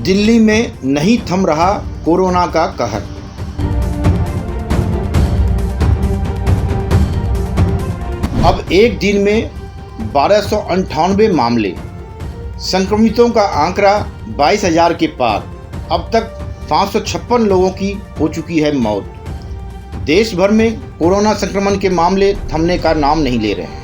दिल्ली में नहीं थम रहा कोरोना का कहर। अब एक दिन में 1298 मामले, संक्रमितों का आंकड़ा 22,000 के पार। अब तक 556 लोगों की हो चुकी है मौत। देश भर में कोरोना संक्रमण के मामले थमने का नाम नहीं ले रहे हैं।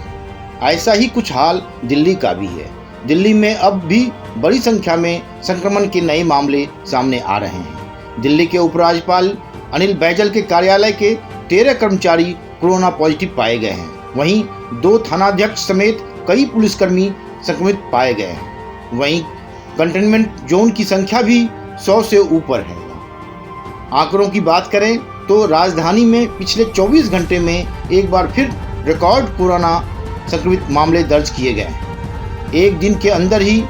ऐसा ही कुछ हाल दिल्ली का भी है। दिल्ली में अब भी बड़ी संख्या में संक्रमण के नए मामले सामने आ रहे हैं। दिल्ली के उपराज्यपाल अनिल बैजल के कार्यालय के 13 कर्मचारी कोरोना पॉजिटिव पाए गए हैं। वहीं 2 थानाध्यक्ष समेत कई पुलिसकर्मी संक्रमित पाए गए हैं। वहीं कंटेनमेंट जोन की संख्या भी 100 से ऊपर है। आंकड़ों की बात करें तो राजधानी में पिछले 24 घंटे में एक बार फिर रिकॉर्ड कोरोना संक्रमित मामले दर्ज किए गए हैं। एक दिन के अंदर ही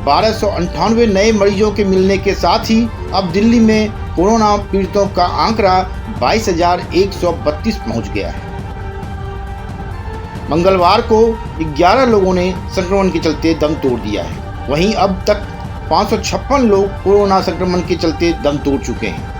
1298 नए मरीजों के मिलने के साथ ही अब दिल्ली में कोरोना पीड़ितों का आंकड़ा 22,132 पहुंच गया है। मंगलवार को 11 लोगों ने संक्रमण के चलते दम तोड़ दिया है। वहीं अब तक 556 लोग कोरोना संक्रमण के चलते दम तोड़ चुके हैं।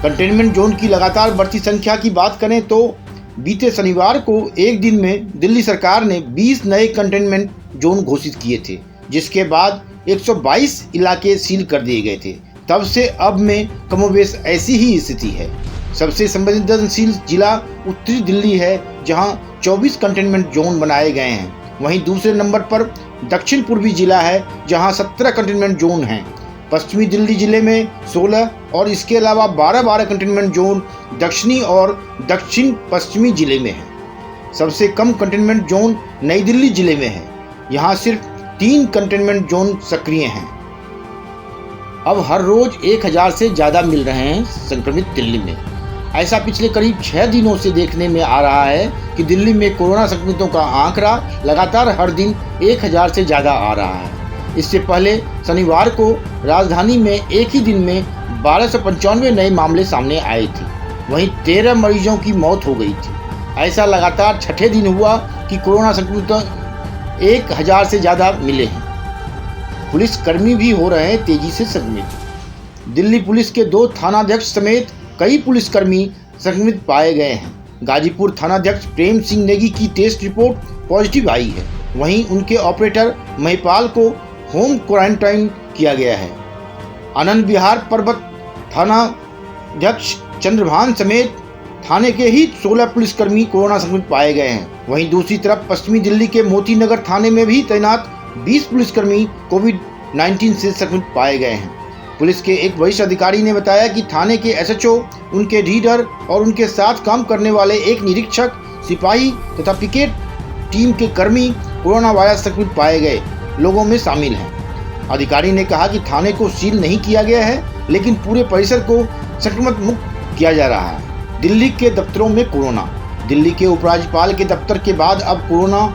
कंटेनमेंट जोन की लगातार बढ़ती संख्या की बात करें तो बीते शनिवार को एक दिन में दिल्ली सरकार ने 20 नए कंटेनमेंट जोन घोषित किए थे, जिसके बाद 122 इलाके सील कर दिए गए थे। तब से अब में कमोबेश ऐसी ही स्थिति है। सबसे संवेदनशील जिला उत्तरी दिल्ली है, जहां 24 कंटेनमेंट जोन बनाए गए हैं। वहीं दूसरे नंबर पर दक्षिण पूर्वी जिला है, जहां 17 कंटेनमेंट जोन हैं। पश्चिमी दिल्ली जिले में 16 और इसके अलावा 12 कंटेनमेंट जोन दक्षिणी और दक्षिण पश्चिमी जिले में है। सबसे कम कंटेनमेंट जोन नई दिल्ली जिले में है। यहाँ सिर्फ 3 कंटेनमेंट जोन सक्रिय हैं। अब हर रोज 1000 से ज़्यादा मिल रहे हैं संक्रमित दिल्ली में। ऐसा पिछले करीब 6 दिनों से देखने में आ रहा है कि दिल्ली में कोरोना संक्रमितों का आंकड़ा लगातार हर दिन 1000 से ज़्यादा आ रहा है। इससे पहले शनिवार को राजधानी में एक ही दिन में 1295 नए मामले सामने आए थे। वहीं 13 मरीजों की मौत हो गई थी। ऐसा लगातार छठे दिन हुआ कि कोरोना संक्रमितों 1000 से ज़्यादा मिले हैं। पुलिस कर्मी भी हो रहे हैं तेजी से संक्रमित। दिल्ली पुलिस के 2 थानाध्यक्ष समेत कई पुलिसकर्मी संक्रमित पाए गए हैं। गाजीपुर थानाध्यक्ष प्रेम सिंह नेगी की टेस्ट रिपोर्ट पॉजिटिव आई है। वहीं उनके ऑपरेटर महिपाल को होम क्वारंटाइन किया गया है। आनंद विहार पर्वत थानाध्यक्ष चंद्रभान समेत थाने के ही 16 पुलिसकर्मी कोरोना संक्रमित पाए गए हैं। वहीं दूसरी तरफ पश्चिमी दिल्ली के मोती नगर थाने में भी तैनात 20 पुलिसकर्मी कोविड-19 से संक्रमित पाए गए हैं। पुलिस के एक वरिष्ठ अधिकारी ने बताया कि थाने के एसएचओ, उनके रीडर और उनके साथ काम करने वाले एक निरीक्षक, सिपाही तथा पिकेट टीम के कर्मी कोरोना वायरस संक्रमित पाए गए लोगों में शामिल हैं। अधिकारी ने कहा कि थाने को सील नहीं किया गया है, लेकिन पूरे परिसर को संक्रमण मुक्त किया जा रहा है। दिल्ली के दफ्तरों में कोरोना। दिल्ली के उपराज्यपाल के दफ्तर के बाद अब कोरोना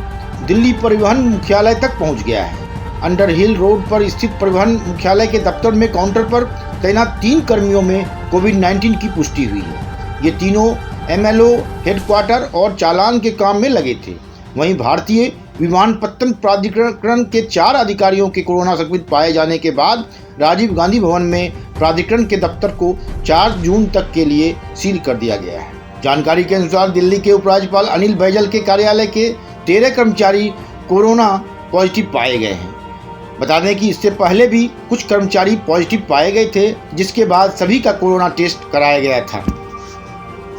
दिल्ली परिवहन मुख्यालय तक पहुंच गया है। अंडर हिल रोड पर स्थित परिवहन मुख्यालय के दफ्तर में काउंटर पर तैनात 3 कर्मियों में कोविड-19 की पुष्टि हुई है। ये तीनों एमएलओ हेडक्वार्टर और चालान के काम में लगे थे। वहीं भारतीय विमानपत्तन प्राधिकरण के 4 अधिकारियों के कोरोना संक्रमित पाए जाने के बाद राजीव गांधी भवन में प्राधिकरण के दफ्तर को 4 जून तक के लिए सील कर दिया गया है। जानकारी के अनुसार दिल्ली के उपराज्यपाल अनिल बैजल के कार्यालय के 13 कर्मचारी कोरोना पॉजिटिव पाए गए हैं। बता दें कि इससे पहले भी कुछ कर्मचारी पॉजिटिव पाए गए थे, जिसके बाद सभी का कोरोना टेस्ट कराया गया था।